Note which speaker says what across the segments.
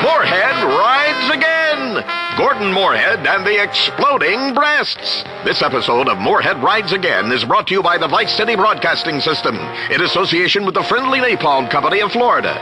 Speaker 1: Moorehead Rides Again! Gordon Moorhead and the Exploding Breasts. This episode of Moorehead Rides Again is brought to you by the Vice City Broadcasting System in association with the Friendly Napalm Company of Florida.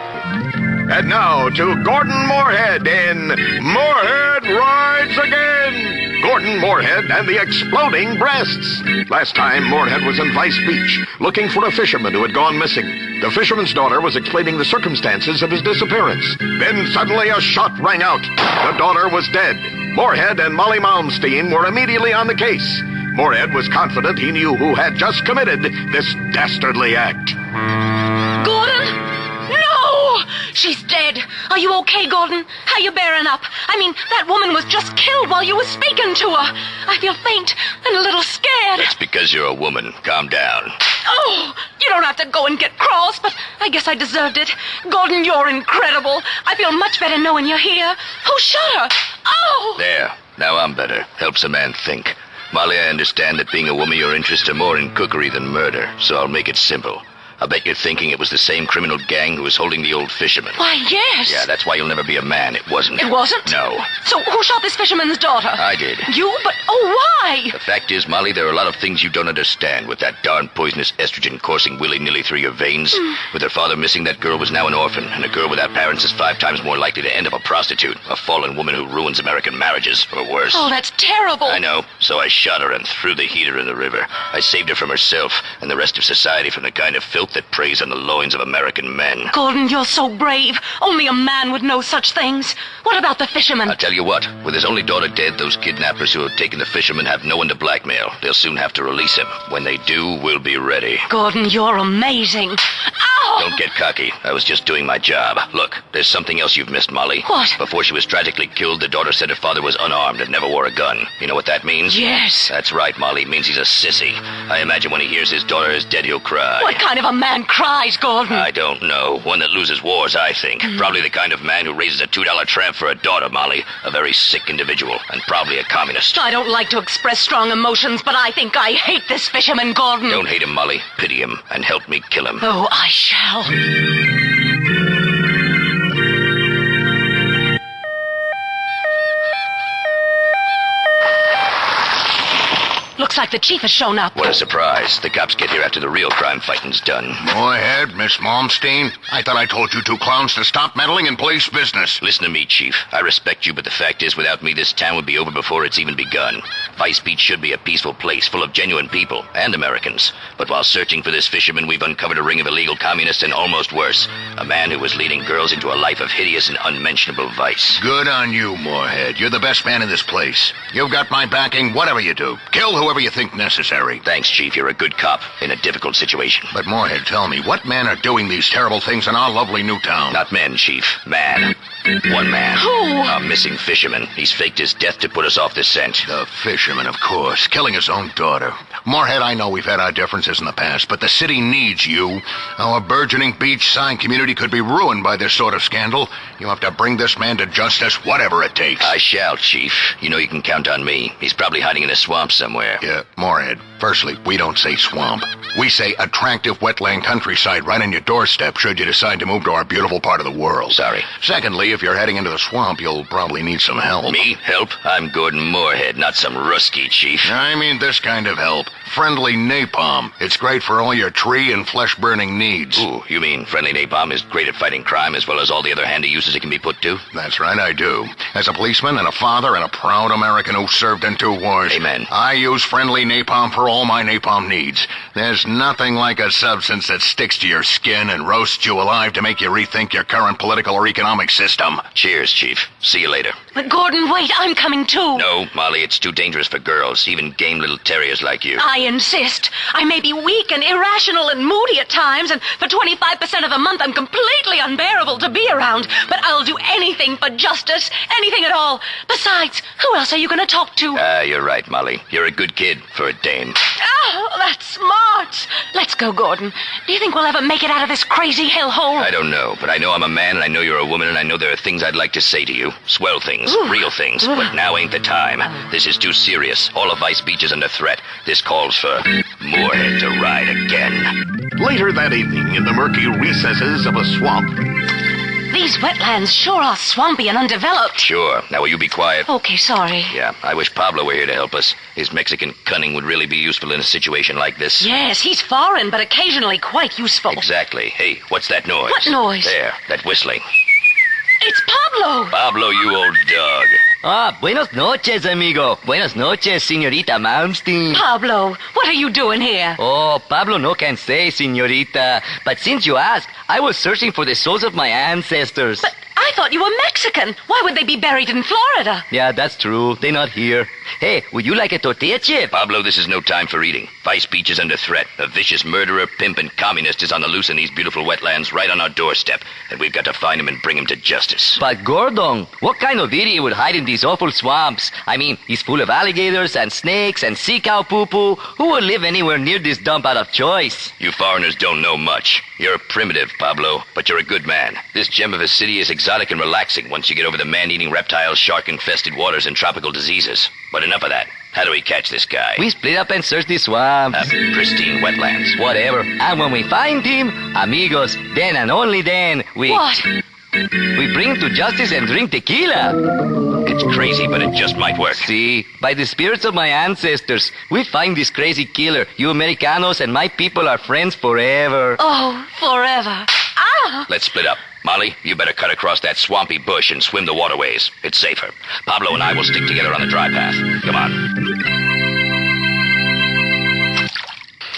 Speaker 1: And now to Gordon Moorhead in Moorehead Rides Again! Gordon Moorhead and the Exploding Breasts. Last time, Moorhead was in Vice Beach, looking for a fisherman who had gone missing. The fisherman's daughter was explaining the circumstances of his disappearance. Then suddenly a shot rang out. The daughter was dead. Moorhead and Molly Malmsteen were immediately on the case. Moorhead was confident he knew who had just committed this dastardly act.
Speaker 2: Gordon? No! She's dead. Are you okay, Gordon? How you bearing up? I mean, that woman was just killed while you were speaking to her. I feel faint and a little scared.
Speaker 3: That's because you're a woman. Calm down.
Speaker 2: Oh, you don't have to go and get cross, but I guess I deserved it. Gordon, you're incredible. I feel much better knowing you're here. Who shot her? Oh!
Speaker 3: There. Now I'm better. Helps a man think. Molly, I understand that being a woman your interests are more in cookery than murder, so I'll make it simple. I bet you're thinking it was the same criminal gang who was holding the old fisherman.
Speaker 2: Why, yes.
Speaker 3: Yeah, that's why you'll never be a man. It wasn't.
Speaker 2: It wasn't?
Speaker 3: No.
Speaker 2: So who shot this fisherman's daughter?
Speaker 3: I did.
Speaker 2: You? But, why?
Speaker 3: The fact is, Molly, there are a lot of things you don't understand with that darn poisonous estrogen coursing willy-nilly through your veins. With her father missing, that girl was now an orphan, and a girl without parents is 5 times more likely to end up a prostitute, a fallen woman who ruins American marriages, or worse.
Speaker 2: Oh, that's terrible.
Speaker 3: I know. So I shot her and threw the heater in the river. I saved her from herself and the rest of society from the kind of filth that preys on the loins of American men.
Speaker 2: Gordon, you're so brave. Only a man would know such things. What about the fisherman?
Speaker 3: I'll tell you what. With his only daughter dead, those kidnappers who have taken the fisherman have no one to blackmail. They'll soon have to release him. When they do, we'll be ready.
Speaker 2: Gordon, you're amazing. Ow!
Speaker 3: Don't get cocky. I was just doing my job. Look, there's something else you've missed, Molly.
Speaker 2: What?
Speaker 3: Before she was tragically killed, the daughter said her father was unarmed and never wore a gun. You know what that means?
Speaker 2: Yes.
Speaker 3: That's right, Molly. It means he's a sissy. I imagine when he hears his daughter is dead, he'll cry.
Speaker 2: What kind of a man cries, Gordon?
Speaker 3: I don't know. One that loses wars, I think. Probably the kind of man who raises a $2 tramp for a daughter, Molly. A very sick individual, and probably a communist.
Speaker 2: I don't like to express strong emotions, but I think I hate this fisherman, Gordon.
Speaker 3: Don't hate him, Molly. Pity him, and help me kill him.
Speaker 2: Oh, I shall. Looks like the chief has shown up.
Speaker 3: What a surprise. The cops get here after the real crime fighting's done.
Speaker 4: Moorhead, Miss Malmsteen, I thought I told you two clowns to stop meddling in police business.
Speaker 3: Listen to me, Chief. I respect you, but the fact is, without me, this town would be over before it's even begun. Vice Beach should be a peaceful place, full of genuine people, and Americans. But while searching for this fisherman, we've uncovered a ring of illegal communists and almost worse. A man who was leading girls into a life of hideous and unmentionable vice.
Speaker 4: Good on you, Moorhead. You're the best man in this place. You've got my backing, whatever you do. Kill whoever you think necessary.
Speaker 3: Thanks, Chief. You're a good cop in a difficult situation.
Speaker 4: But Moorhead, tell me, what men are doing these terrible things in our lovely new town?
Speaker 3: Not men, Chief. Man. One man.
Speaker 2: Who?
Speaker 3: A missing fisherman. He's faked his death to put us off the scent.
Speaker 4: The fisherman, of course, killing his own daughter. Moorhead, I know we've had our differences in the past, but the city needs you. Our burgeoning beachside community could be ruined by this sort of scandal. You have to bring this man to justice, whatever it takes.
Speaker 3: I shall, Chief. You know you can count on me. He's probably hiding in a swamp somewhere.
Speaker 4: Yeah, Moorhead, firstly, we don't say swamp. We say attractive wetland countryside right on your doorstep should you decide to move to our beautiful part of the world.
Speaker 3: Sorry.
Speaker 4: Secondly, if you're heading into the swamp, you'll probably need some help.
Speaker 3: Me? Help? I'm Gordon Moorhead, not some Rusky, Chief.
Speaker 4: I mean this kind of help. Friendly napalm. It's great for all your tree and flesh-burning needs.
Speaker 3: Ooh, you mean friendly napalm is great at fighting crime as well as all the other handy uses it can be put to?
Speaker 4: That's right, I do. As a policeman and a father and a proud American who served in 2 wars.
Speaker 3: Amen.
Speaker 4: I use friendly napalm for all my napalm needs. There's nothing like a substance that sticks to your skin and roasts you alive to make you rethink your current political or economic system.
Speaker 3: Cheers, Chief. See you later.
Speaker 2: But Gordon, wait, I'm coming too.
Speaker 3: No, Molly, it's too dangerous for girls, even game little terriers like you.
Speaker 2: I insist. I may be weak and irrational and moody at times, and for 25% of the month I'm completely unbearable to be around, but I'll do anything for justice, anything at all. Besides, who else are you going to talk to?
Speaker 3: You're right, Molly. You're a good kid for a dame.
Speaker 2: Oh, that's smart. Let's go, Gordon. Do you think we'll ever make it out of this crazy hellhole?
Speaker 3: I don't know, but I know I'm a man, and I know you're a woman, and I know there are things I'd like to say to you. Swell things, real things, but now ain't the time. This is too serious. All of Vice Beach is under threat. This calls for Moorhead to ride again.
Speaker 1: Later that evening, in the murky recesses of a swamp.
Speaker 2: These wetlands sure are swampy and undeveloped.
Speaker 3: Sure. Now will you be quiet?
Speaker 2: Okay, sorry.
Speaker 3: Yeah, I wish Pablo were here to help us. His Mexican cunning would really be useful in a situation like this.
Speaker 2: Yes, he's foreign, but occasionally quite useful.
Speaker 3: Exactly. Hey, what's that noise?
Speaker 2: What noise?
Speaker 3: There, that whistling.
Speaker 2: It's Pablo!
Speaker 3: Pablo, you old dog.
Speaker 5: Ah, buenos noches, amigo. Buenos noches, señorita Malmsteen.
Speaker 2: Pablo, what are you doing here?
Speaker 5: Oh, Pablo no can say, señorita. But since you ask, I was searching for the souls of my ancestors.
Speaker 2: But I thought you were Mexican. Why would they be buried in Florida?
Speaker 5: Yeah, that's true. They're not here. Hey, would you like a tortilla chip?
Speaker 3: Pablo, this is no time for eating. Vice Beach is under threat. A vicious murderer, pimp, and communist is on the loose in these beautiful wetlands right on our doorstep. And we've got to find him and bring him to justice.
Speaker 5: But Gordon, what kind of idiot would hide in these awful swamps? I mean, he's full of alligators and snakes and sea cow poo-poo. Who would live anywhere near this dump out of choice?
Speaker 3: You foreigners don't know much. You're a primitive, Pablo, but you're a good man. This gem of a city is exotic and relaxing once you get over the man-eating reptiles, shark-infested waters, and tropical diseases. But enough of that. How do we catch this guy?
Speaker 5: We split up and search the swamps.
Speaker 3: Pristine wetlands.
Speaker 5: Whatever. And when we find him, amigos, then and only then, we bring him to justice and drink tequila.
Speaker 3: It's crazy, but it just might work.
Speaker 5: See, by the spirits of my ancestors, we find this crazy killer. You Americanos and my people are friends forever.
Speaker 2: Oh, forever. Ah!
Speaker 3: Let's split up. Molly, you better cut across that swampy bush and swim the waterways. It's safer. Pablo and I will stick together on the dry path. Come on.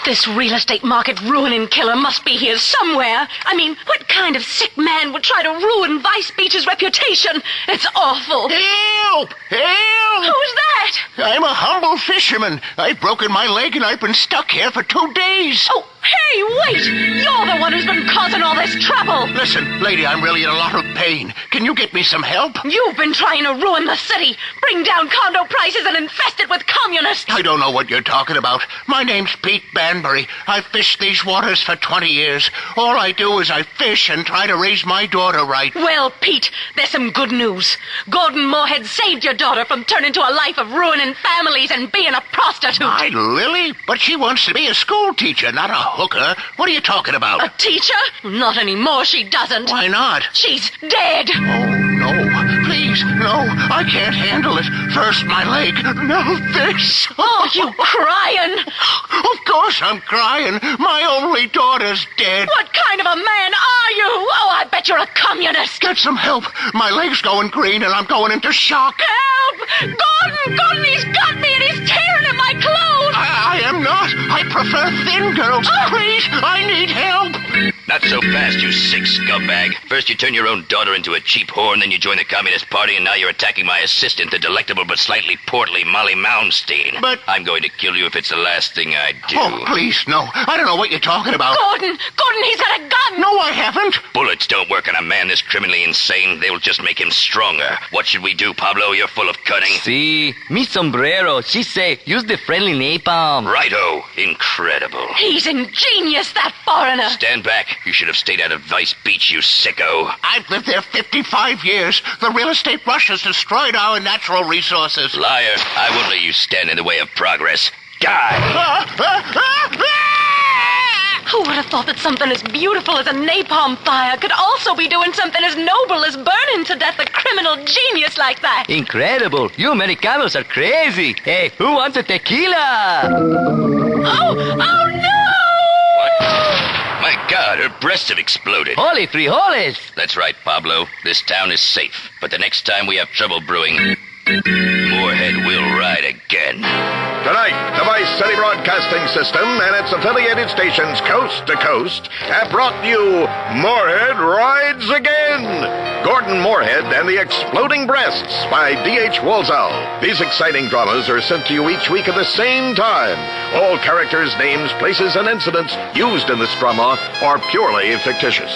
Speaker 2: This real estate market ruining killer must be here somewhere. I mean, what kind of sick man would try to ruin Vice Beach's reputation? It's awful.
Speaker 4: Help! Help!
Speaker 2: Who's that?
Speaker 4: I'm a humble fisherman. I've broken my leg and I've been stuck here for 2 days.
Speaker 2: Oh, hey, wait! You're the one who's been causing all this trouble.
Speaker 4: Listen, lady, I'm really in a lot of pain. Can you get me some help?
Speaker 2: You've been trying to ruin the city, bring down condo prices, and infest it with communists.
Speaker 4: I don't know what you're talking about. My name's Pete Banbury. I've fished these waters for 20 years. All I do is I fish and try to raise my daughter right.
Speaker 2: Well, Pete, there's some good news. Gordon Moorhead saved your daughter from turning to a life of ruining families and being a prostitute.
Speaker 4: My Lily? But she wants to be a school teacher, not a hooker. What are you talking about?
Speaker 2: A teacher? Not anymore, she doesn't.
Speaker 4: Why not?
Speaker 2: She's dead.
Speaker 4: Oh, no. Please, no. I can't handle it. First my leg, now this.
Speaker 2: Oh, you crying?
Speaker 4: Of course I'm crying. My only daughter's dead.
Speaker 2: What kind of a man are you? Oh, I bet you're a communist.
Speaker 4: Get some help. My leg's going green and I'm going into shock.
Speaker 2: Help! Gordon, he's got me and he's tearing at my clothes.
Speaker 4: I am not. I prefer thin girls. Please, I need help.
Speaker 3: Not so fast, you sick scumbag. First you turn your own daughter into a cheap whore, and then you join the Communist Party, and now you're attacking my assistant, the delectable but slightly portly Molly Malmsteen.
Speaker 4: But...
Speaker 3: I'm going to kill you if it's the last thing I do.
Speaker 4: Oh, please, no. I don't know what you're talking about.
Speaker 2: Gordon, he's got a gun.
Speaker 4: No, I haven't.
Speaker 3: Bullets don't work on a man this criminally insane. They will just make him stronger. What should we do, Pablo? You're full of cunning.
Speaker 5: See, mi sombrero. She say, use the friendly napalm.
Speaker 3: Righto. Incredible.
Speaker 2: He's ingenious, that foreigner.
Speaker 3: Stand back. You should have stayed out of Vice Beach, you sicko.
Speaker 4: I've lived there 55 years. The real estate rush has destroyed our natural resources.
Speaker 3: Liar. I won't let you stand in the way of progress. Die.
Speaker 2: Who would have thought that something as beautiful as a napalm fire could also be doing something as noble as burning to death a criminal genius like that?
Speaker 5: Incredible. You Americanos are crazy. Hey, who wants a tequila?
Speaker 2: Oh no!
Speaker 3: My God, her breasts have exploded.
Speaker 5: Holy frijoles.
Speaker 3: That's right, Pablo. This town is safe. But the next time we have trouble brewing, Moorhead will ride again.
Speaker 1: Tonight, the Vice City Broadcasting System and its affiliated stations coast to coast have brought you Moorehead Rides Again. Gordon Moorhead and the Exploding Breasts by D.H. Walsall. These exciting dramas are sent to you each week at the same time. All characters, names, places, and incidents used in this drama are purely fictitious.